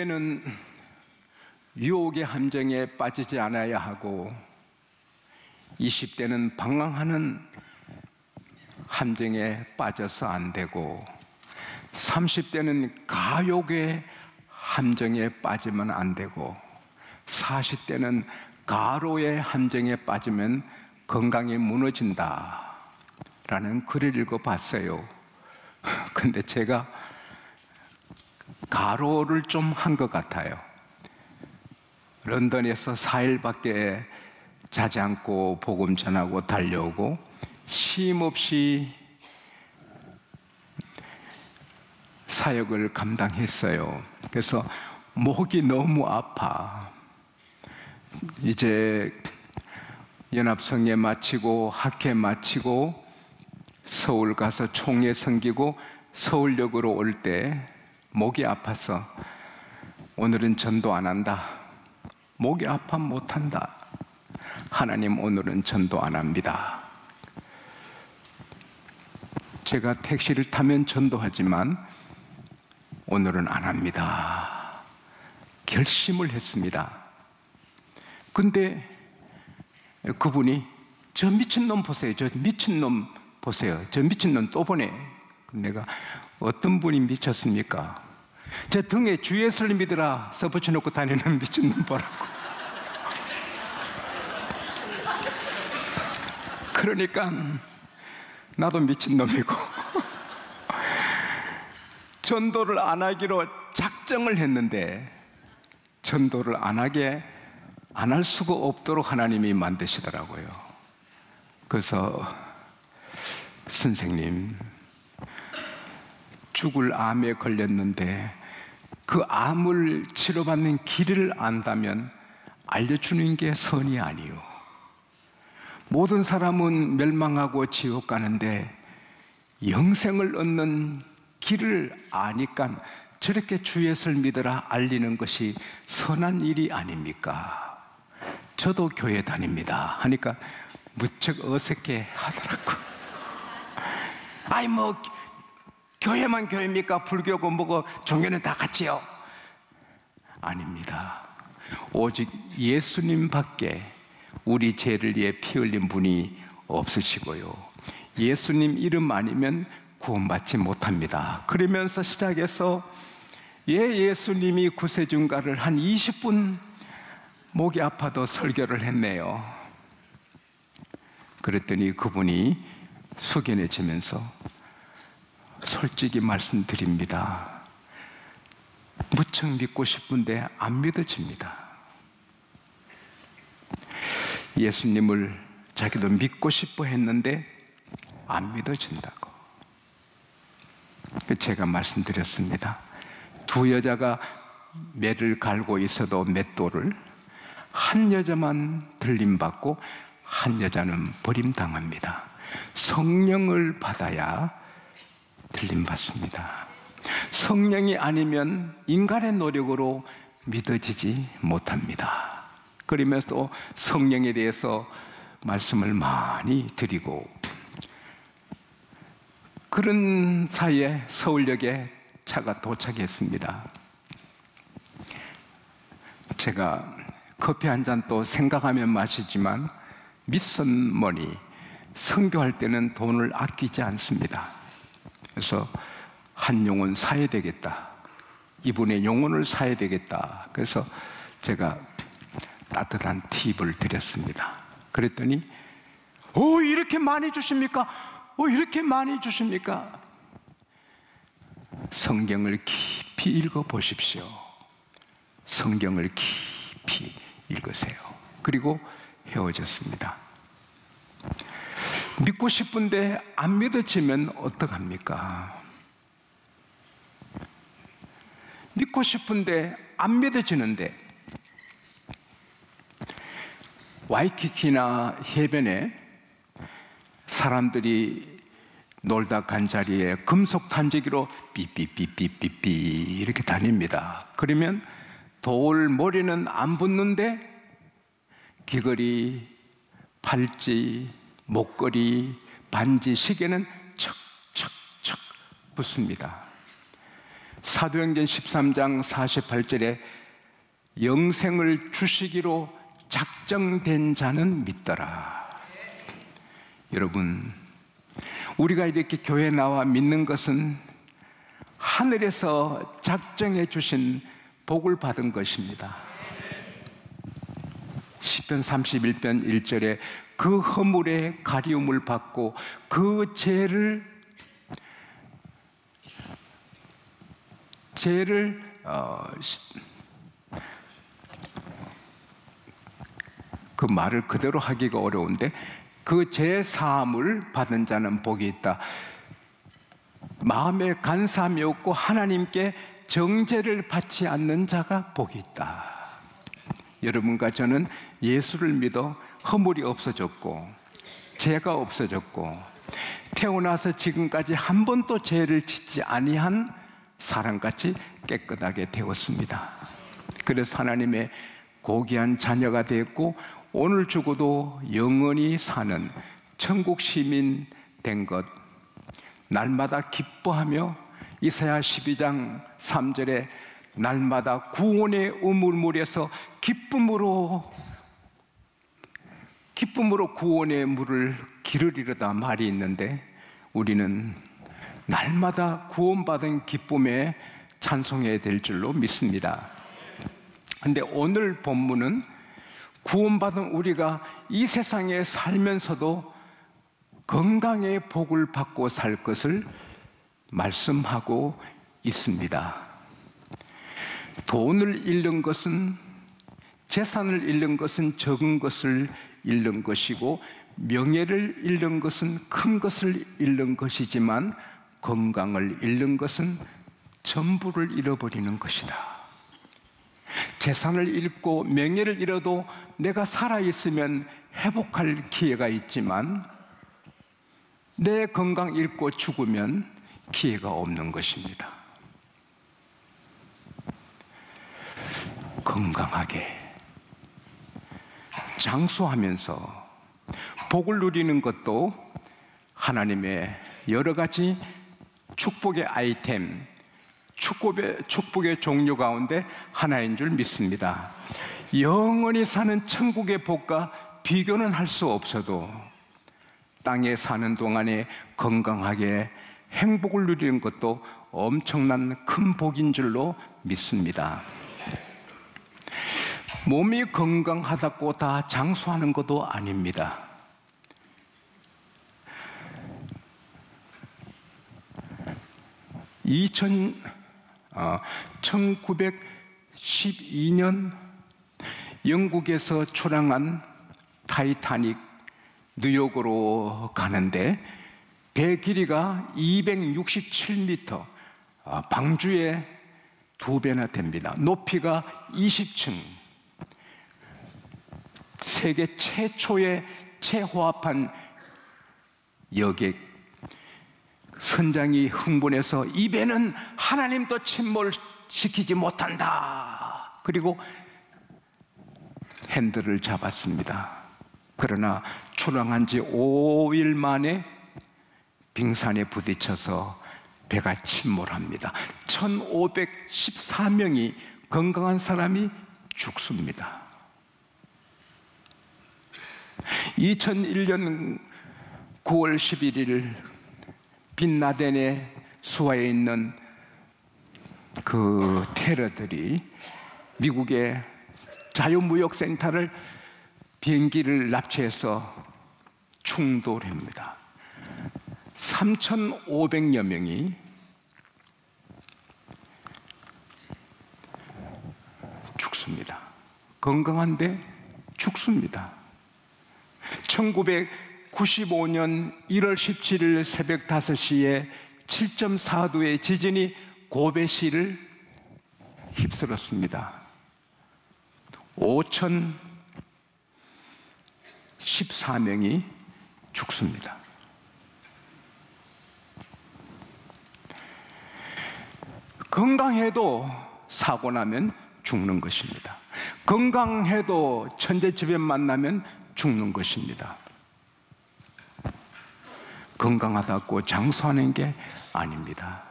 10대는 유혹의 함정에 빠지지 않아야 하고 20대는 방황하는 함정에 빠져서 안 되고 30대는 가욕의 함정에 빠지면 안 되고 40대는 가로의 함정에 빠지면 건강이 무너진다 라는 글을 읽어봤어요. 근데 제가 가로를 좀 한 것 같아요. 런던에서 4일밖에 자지 않고 복음 전하고 달려오고 쉼 없이 사역을 감당했어요. 그래서 목이 너무 아파. 이제 연합성회 마치고 학회 마치고 서울 가서 총회 섬기고 서울역으로 올 때 목이 아파서 오늘은 전도 안 한다. 목이 아파 못한다. 하나님 오늘은 전도 안 합니다. 제가 택시를 타면 전도하지만 오늘은 안 합니다. 결심을 했습니다. 근데 그분이 저 미친놈 보세요. 저 미친놈 보세요. 저 미친놈 또 보내. 내가 어떤 분이 미쳤습니까? 제 등에 주 예수를 믿으라 써붙여놓고 다니는 미친놈 보라고. 그러니까 나도 미친놈이고 전도를 안 하기로 작정을 했는데 전도를 안 할 수가 없도록 하나님이 만드시더라고요. 그래서 선생님, 죽을 암에 걸렸는데 그 암을 치료받는 길을 안다면 알려주는 게 선이 아니요. 모든 사람은 멸망하고 지옥 가는데 영생을 얻는 길을 아니까 저렇게 주 예수를 믿으라 알리는 것이 선한 일이 아닙니까? 저도 교회 다닙니다 하니까 무척 어색해 하더라고. 아이 뭐 교회만 교회입니까? 불교고 뭐고 종교는 다 같이요? 아닙니다. 오직 예수님밖에 우리 죄를 위해 피 흘린 분이 없으시고요, 예수님 이름 아니면 구원받지 못합니다. 그러면서 시작해서 예수님이 구세주인가를 한 20분 목이 아파도 설교를 했네요. 그랬더니 그분이 숙연해지면서 솔직히 말씀드립니다. 무척 믿고 싶은데 안 믿어집니다. 예수님을 자기도 믿고 싶어 했는데 안 믿어진다고. 제가 말씀드렸습니다. 두 여자가 매를 갈고 있어도 맷돌을 한 여자만 들림받고 한 여자는 버림당합니다. 성령을 받아야 들림받습니다. 성령이 아니면 인간의 노력으로 믿어지지 못합니다. 그러면서 또 성령에 대해서 말씀을 많이 드리고, 그런 사이에 서울역에 차가 도착했습니다. 제가 커피 한 잔 또 생각하면 마시지만 밑선머니 선교할 때는 돈을 아끼지 않습니다. 그래서 한 영혼 사야 되겠다, 이분의 영혼을 사야 되겠다. 그래서 제가 따뜻한 팁을 드렸습니다. 그랬더니 이렇게 많이 주십니까? 이렇게 많이 주십니까? 성경을 깊이 읽어보십시오. 성경을 깊이 읽으세요. 그리고 헤어졌습니다. 믿고 싶은데 안 믿어지면 어떡합니까? 믿고 싶은데 안 믿어지는데, 와이키키나 해변에 사람들이 놀다 간 자리에 금속 탐지기로 삐삐삐삐삐삐 이렇게 다닙니다. 그러면 돌 머리는 안 붙는데 귀걸이, 팔찌, 목걸이, 반지, 시계는 척척척 붙습니다. 사도행전 13장 48절에 영생을 주시기로 작정된 자는 믿더라. 여러분, 우리가 이렇게 교회에 나와 믿는 것은 하늘에서 작정해 주신 복을 받은 것입니다. 시편 31편 1절에 그 허물의 가리움을 받고 그 죄를 그 말을 그대로 하기가 어려운데, 그 죄 사함을 받은 자는 복이 있다. 마음에 간사함이 없고 하나님께 정죄를 받지 않는 자가 복이 있다. 여러분과 저는 예수를 믿어 허물이 없어졌고 죄가 없어졌고 태어나서 지금까지 한 번도 죄를 짓지 아니한 사람같이 깨끗하게 되었습니다. 그래서 하나님의 고귀한 자녀가 되었고 오늘 죽어도 영원히 사는 천국 시민 된 것, 날마다 기뻐하며 이사야 12장 3절에 날마다 구원의 우물물에서 기쁨으로 구원의 물을 기르리로다 말이 있는데, 우리는 날마다 구원받은 기쁨에 찬송해야 될 줄로 믿습니다. 그런데 오늘 본문은 구원받은 우리가 이 세상에 살면서도 건강의 복을 받고 살 것을 말씀하고 있습니다. 돈을 잃는 것은, 재산을 잃는 것은 적은 것을 잃는 것이고, 명예를 잃는 것은 큰 것을 잃는 것이지만 건강을 잃는 것은 전부를 잃어버리는 것이다. 재산을 잃고 명예를 잃어도 내가 살아있으면 회복할 기회가 있지만 내 건강 잃고 죽으면 기회가 없는 것입니다. 건강하게 장수하면서 복을 누리는 것도 하나님의 여러 가지 축복의 아이템, 축복의 종류 가운데 하나인 줄 믿습니다. 영원히 사는 천국의 복과 비교는 할 수 없어도 땅에 사는 동안에 건강하게 행복을 누리는 것도 엄청난 큰 복인 줄로 믿습니다. 몸이 건강하다고 다 장수하는 것도 아닙니다. 1912년 영국에서 출항한 타이타닉 뉴욕으로 가는데 배 길이가 267m, 방주의 2배나 됩니다. 높이가 20층, 세계 최초의 체호합한 여객. 선장이 흥분해서 이 배는 하나님도 침몰시키지 못한다. 그리고 핸들을 잡았습니다. 그러나 출항한 지 5일 만에 빙산에 부딪혀서 배가 침몰합니다. 1514명이 건강한 사람이 죽습니다. 2001년 9월 11일 빈라덴의 수하에 있는 그 테러들이 미국의 자유무역센터를 비행기를 납치해서 충돌합니다. 3,500여 명이 죽습니다. 건강한데 죽습니다. 1995년 1월 17일 새벽 5시에 7.4도의 지진이 고베시를 휩쓸었습니다. 5,014명이 죽습니다. 건강해도 사고 나면 죽는 것입니다. 건강해도 천재지변 만나면 죽는 것입니다. 건강하다고 장수하는 게 아닙니다.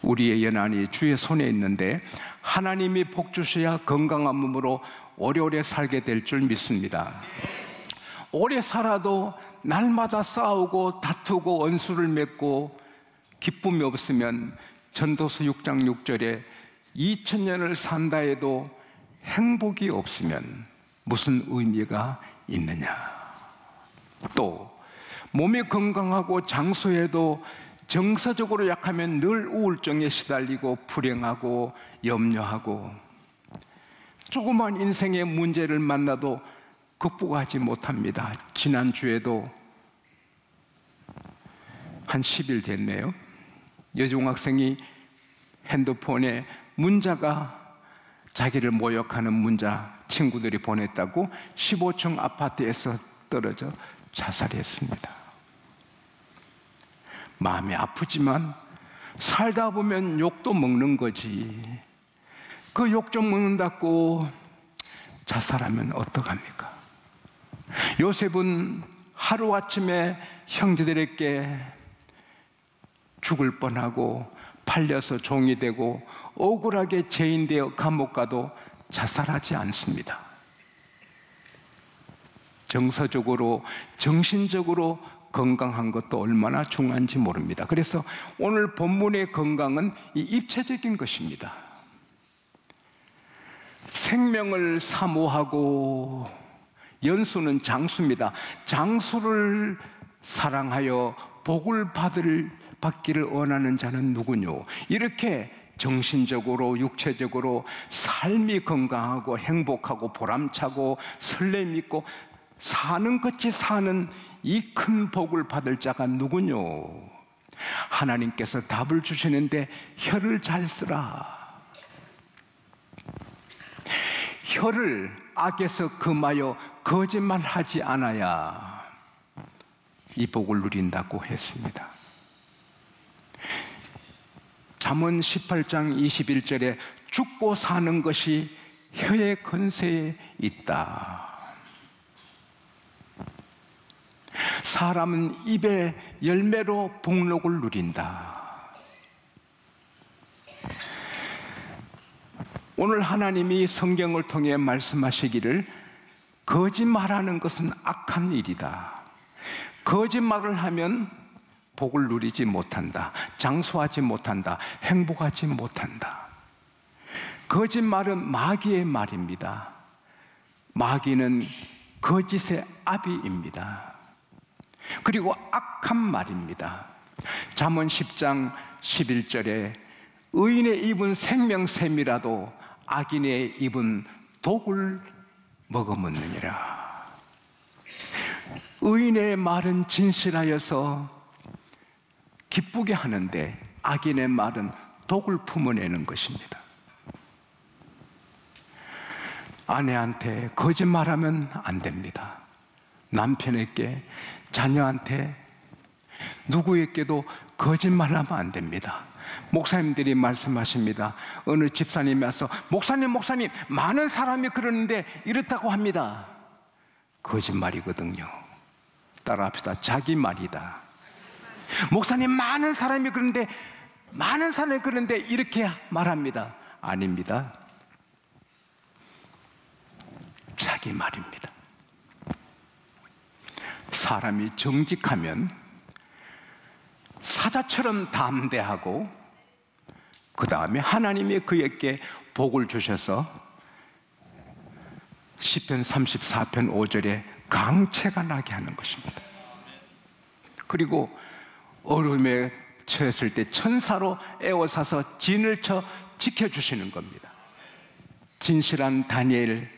우리의 연한이 주의 손에 있는데 하나님이 복 주셔야 건강한 몸으로 오래오래 살게 될 줄 믿습니다. 오래 살아도 날마다 싸우고 다투고 원수를 맺고 기쁨이 없으면 전도서 6장 6절에 2000년을 산다 해도 행복이 없으면 무슨 의미가 있느냐. 또 몸이 건강하고 장수해도 정서적으로 약하면 늘 우울증에 시달리고 불행하고 염려하고 조그만 인생의 문제를 만나도 극복하지 못합니다. 지난주에도 한 10일 됐네요. 여중학생이 핸드폰에 문자가 자기를 모욕하는 문자 친구들이 보냈다고 15층 아파트에서 떨어져 자살했습니다. 마음이 아프지만 살다 보면 욕도 먹는 거지. 그 욕 좀 먹는다고 자살하면 어떡합니까? 요셉은 하루아침에 형제들에게 죽을 뻔하고 팔려서 종이 되고 억울하게 죄인되어 감옥 가도 자살하지 않습니다. 정서적으로, 정신적으로 건강한 것도 얼마나 중요한지 모릅니다. 그래서 오늘 본문의 건강은 이 입체적인 것입니다. 생명을 사모하고 연수는 장수입니다. 장수를 사랑하여 복을 받기를 원하는 자는 누구뇨? 이렇게 정신적으로 육체적으로 삶이 건강하고 행복하고 보람차고 설렘 있고 사는 것이 사는 이 큰 복을 받을 자가 누구뇨? 하나님께서 답을 주시는데 혀를 잘 쓰라. 혀를 악에서 금하여 거짓말하지 않아야 이 복을 누린다고 했습니다. 잠언 18장 21절에 죽고 사는 것이 혀의 권세에 있다. 사람은 입의 열매로 복록을 누린다. 오늘 하나님이 성경을 통해 말씀하시기를 거짓말하는 것은 악한 일이다. 거짓말을 하면 복을 누리지 못한다. 장수하지 못한다. 행복하지 못한다. 거짓말은 마귀의 말입니다. 마귀는 거짓의 아비입니다. 그리고 악한 말입니다. 잠언 10장 11절에 의인의 입은 생명샘이라도 악인의 입은 독을 먹어먹느니라. 의인의 말은 진실하여서 기쁘게 하는데 악인의 말은 독을 품어내는 것입니다. 아내한테 거짓말하면 안 됩니다. 남편에게, 자녀한테, 누구에게도 거짓말하면 안 됩니다. 목사님들이 말씀하십니다. 어느 집사님이 와서 목사님 많은 사람이 그러는데 이렇다고 합니다. 거짓말이거든요. 따라합시다. 자기 말이다. 목사님 많은 사람이 그러는데 이렇게 말합니다. 아닙니다. 자기 말입니다. 사람이 정직하면 사자처럼 담대하고 그 다음에 하나님이 그에게 복을 주셔서 시편 34편 5절에 강체가 나게 하는 것입니다. 그리고 어려움에 처했을 때 천사로 에워싸서 진을 쳐 지켜주시는 겁니다. 진실한 다니엘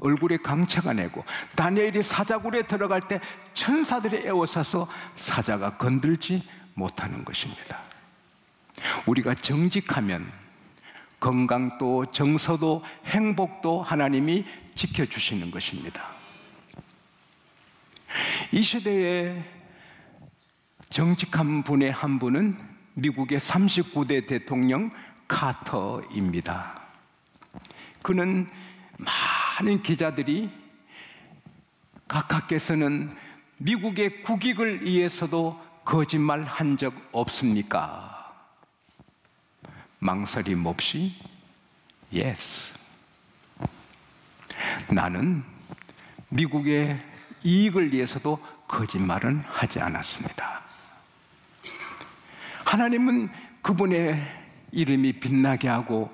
얼굴에 강체가 내고 다니엘이 사자굴에 들어갈 때 천사들이 에워싸서 사자가 건들지 못하는 것입니다. 우리가 정직하면 건강도 정서도 행복도 하나님이 지켜주시는 것입니다. 이 시대에 정직한 분의 한 분은 미국의 39대 대통령 카터입니다. 그는 많은 기자들이 각하께서는 미국의 국익을 위해서도 거짓말 한 적 없습니까? 망설임 없이 yes. 나는 미국의 이익을 위해서도 거짓말은 하지 않았습니다. 하나님은 그분의 이름이 빛나게 하고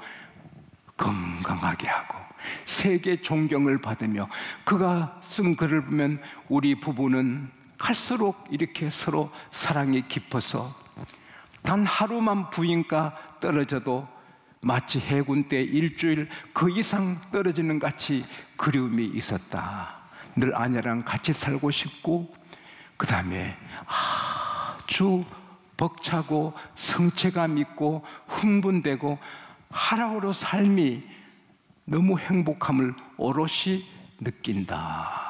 건강하게 하고 세계 존경을 받으며, 그가 쓴 글을 보면 우리 부부는 갈수록 이렇게 서로 사랑이 깊어서 단 하루만 부인과 떨어져도 마치 해군 때 일주일 그 이상 떨어지는 같이 그리움이 있었다. 늘 아내랑 같이 살고 싶고, 그 다음에 아주 벅차고 성취감 있고 흥분되고 하루하루 삶이 너무 행복함을 오롯이 느낀다.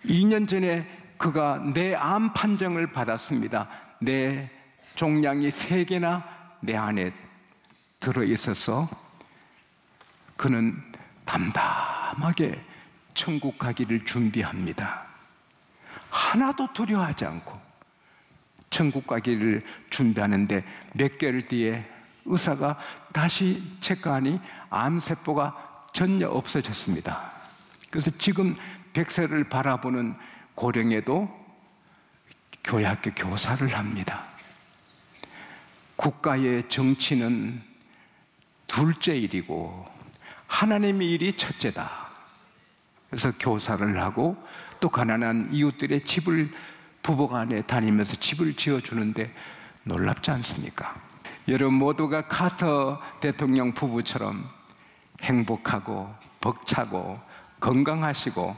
2년 전에 그가 내 암 판정을 받았습니다. 내 종양이 3개나 내 안에 들어있어서 그는 담담하게 천국 가기를 준비합니다. 하나도 두려워하지 않고 천국 가기를 준비하는데 몇 개월 뒤에 의사가 다시 체크하니 암세포가 전혀 없어졌습니다. 그래서 지금 100세를 바라보는 고령에도 교회학교 교사를 합니다. 국가의 정치는 둘째 일이고 하나님의 일이 첫째다. 그래서 교사를 하고 또 가난한 이웃들의 집을 부부간에 다니면서 집을 지어주는데 놀랍지 않습니까? 여러분 모두가 카터 대통령 부부처럼 행복하고 벅차고 건강하시고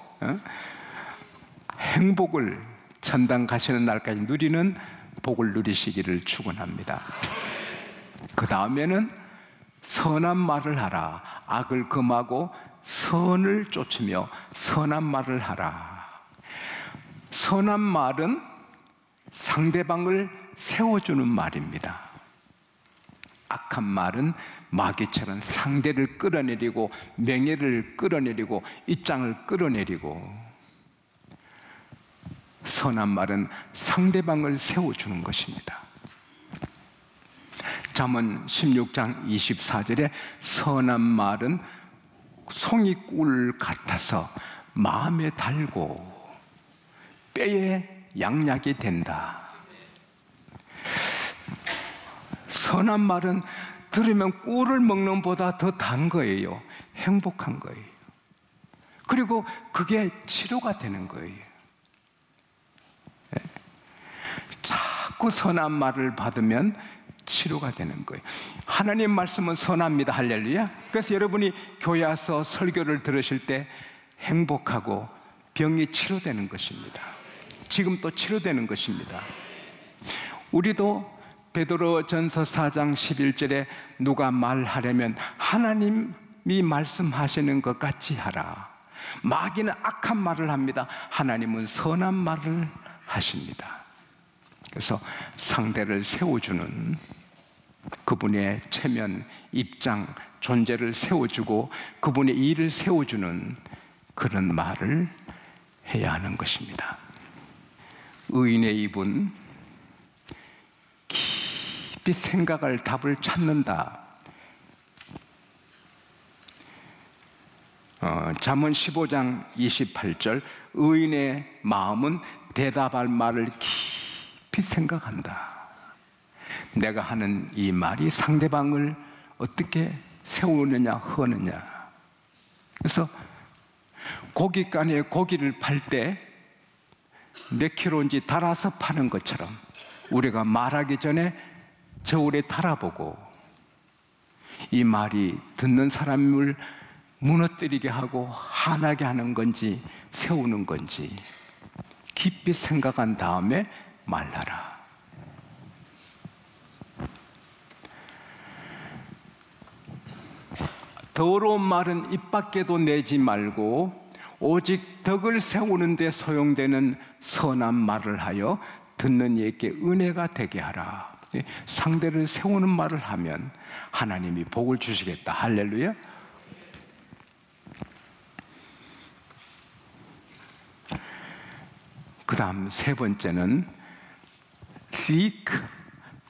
행복을 천당 가시는 날까지 누리는 복을 누리시기를 축원합니다. 그 다음에는 선한 말을 하라. 악을 금하고 선을 쫓으며 선한 말을 하라. 선한 말은 상대방을 세워주는 말입니다. 악한 말은 마귀처럼 상대를 끌어내리고 명예를 끌어내리고 입장을 끌어내리고, 선한 말은 상대방을 세워주는 것입니다. 잠언 16장 24절에 선한 말은 송이꿀 같아서 마음에 달고 뼈에 양약이 된다. 선한 말은 들으면 꿀을 먹는 것보다 더 단 거예요. 행복한 거예요. 그리고 그게 치료가 되는 거예요. 자꾸 선한 말을 받으면 치료가 되는 거예요. 하나님 말씀은 선합니다. 할렐루야. 그래서 여러분이 교회 와서 설교를 들으실 때 행복하고 병이 치료되는 것입니다. 지금 또 치료되는 것입니다. 우리도 베드로전서 4장 11절에 누가 말하려면 하나님이 말씀하시는 것 같이 하라. 마귀는 악한 말을 합니다. 하나님은 선한 말을 하십니다. 그래서 상대를 세워주는 그분의 체면, 입장, 존재를 세워주고 그분의 일을 세워주는 그런 말을 해야 하는 것입니다. 의인의 입은 깊이 생각할 답을 찾는다. 잠언 15장 28절 의인의 마음은 대답할 말을 깊이 생각한다. 내가 하는 이 말이 상대방을 어떻게 세우느냐 허느냐. 그래서 고깃간에 고기를 팔 때 몇 킬로인지 달아서 파는 것처럼 우리가 말하기 전에 저울에 달아보고 이 말이 듣는 사람을 무너뜨리게 하고 화나게 하는 건지 세우는 건지 깊이 생각한 다음에 말하라. 더러운 말은 입 밖에도 내지 말고 오직 덕을 세우는 데 소용되는 선한 말을 하여 듣는 이에게 은혜가 되게 하라. 상대를 세우는 말을 하면 하나님이 복을 주시겠다. 할렐루야. 그 다음 세 번째는 seek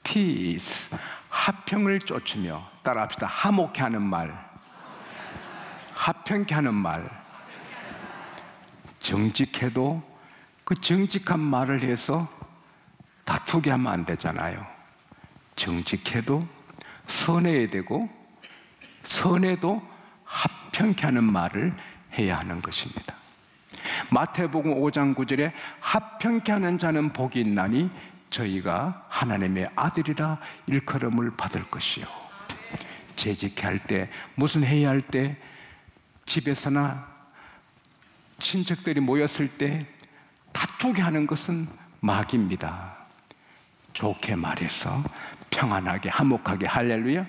peace, 화평을 쫓으며, 따라합시다. 화목케 하는 말, 화평케 하는 말. 정직해도 그 정직한 말을 해서 다투게 하면 안 되잖아요. 정직해도 선해야 되고, 선해도 화평케 하는 말을 해야 하는 것입니다. 마태복음 5장 9절에 화평케 하는 자는 복이 있나니 저희가 하나님의 아들이라 일컬음을 받을 것이요. 재직해 할 때, 무슨 회의 할 때, 집에서나 친척들이 모였을 때 다투게 하는 것은 마귀입니다. 좋게 말해서 평안하게, 화목하게, 할렐루야.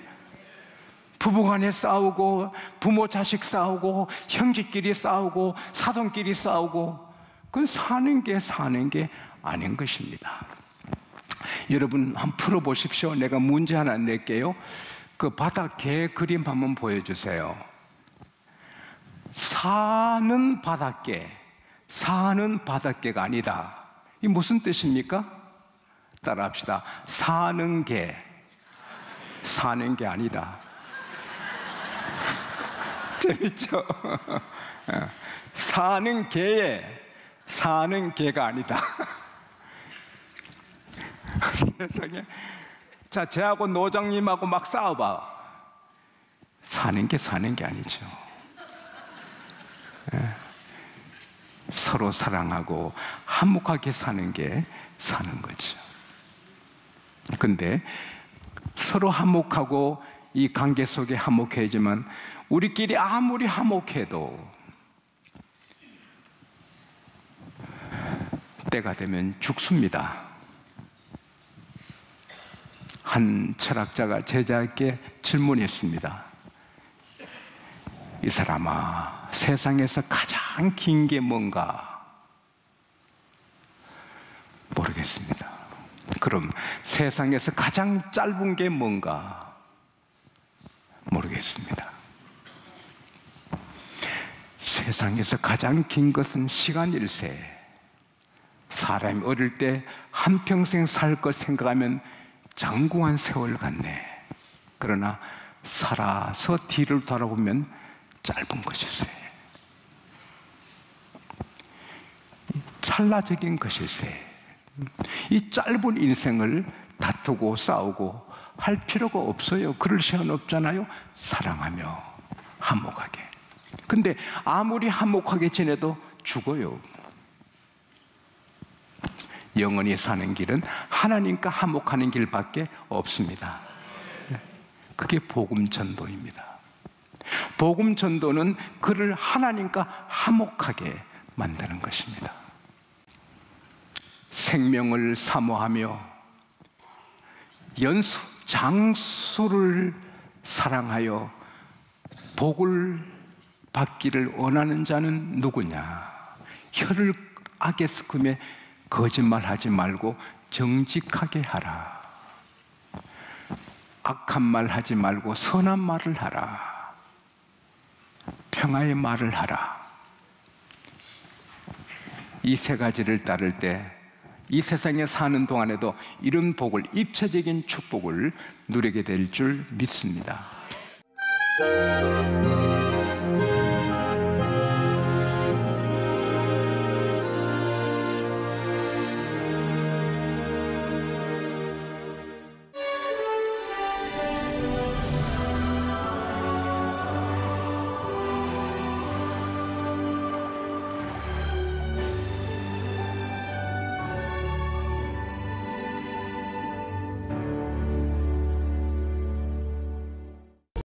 부부간에 싸우고, 부모 자식 싸우고, 형제끼리 싸우고, 사돈끼리 싸우고, 그건 사는 게 아닌 것입니다. 여러분 한번 풀어보십시오. 내가 문제 하나 낼게요. 그 바닥 개 그림 한번 보여주세요. 사는 바닷개, 사는 바닷개가 아니다. 이 무슨 뜻입니까? 따라합시다. 사는 개, 사는 게 아니다. 재밌죠? 사는 개에 사는 개가 아니다. 세상에. 자, 쟤하고 노장님하고 막 싸워봐. 사는 게 아니죠. 서로 사랑하고 화목하게 사는 게 사는 거죠. 근데 서로 화목하고 이 관계 속에 화목해야지만 우리끼리 아무리 화목해도 때가 되면 죽습니다. 한 철학자가 제자에게 질문했습니다. 이 사람아, 세상에서 가장 긴 게 뭔가? 모르겠습니다. 그럼 세상에서 가장 짧은 게 뭔가? 모르겠습니다. 세상에서 가장 긴 것은 시간일세. 사람이 어릴 때 한평생 살 것 생각하면 장궁한 세월 같네. 그러나 살아서 뒤를 돌아보면 짧은 것일세. 찰나적인 것일세. 이 짧은 인생을 다투고 싸우고 할 필요가 없어요. 그럴 시간 없잖아요. 사랑하며 화목하게. 근데 아무리 화목하게 지내도 죽어요. 영원히 사는 길은 하나님과 화목하는 길밖에 없습니다. 그게 복음 전도입니다. 복음 전도는 그를 하나님과 화목하게 만드는 것입니다. 생명을 사모하며 장수를 사랑하여 복을 받기를 원하는 자는 누구냐? 혀를 악에 섞으며 거짓말하지 말고 정직하게 하라. 악한 말 하지 말고 선한 말을 하라. 평화의 말을 하라. 이 세 가지를 따를 때 이 세상에 사는 동안에도 이런 복을, 입체적인 축복을 누리게 될 줄 믿습니다.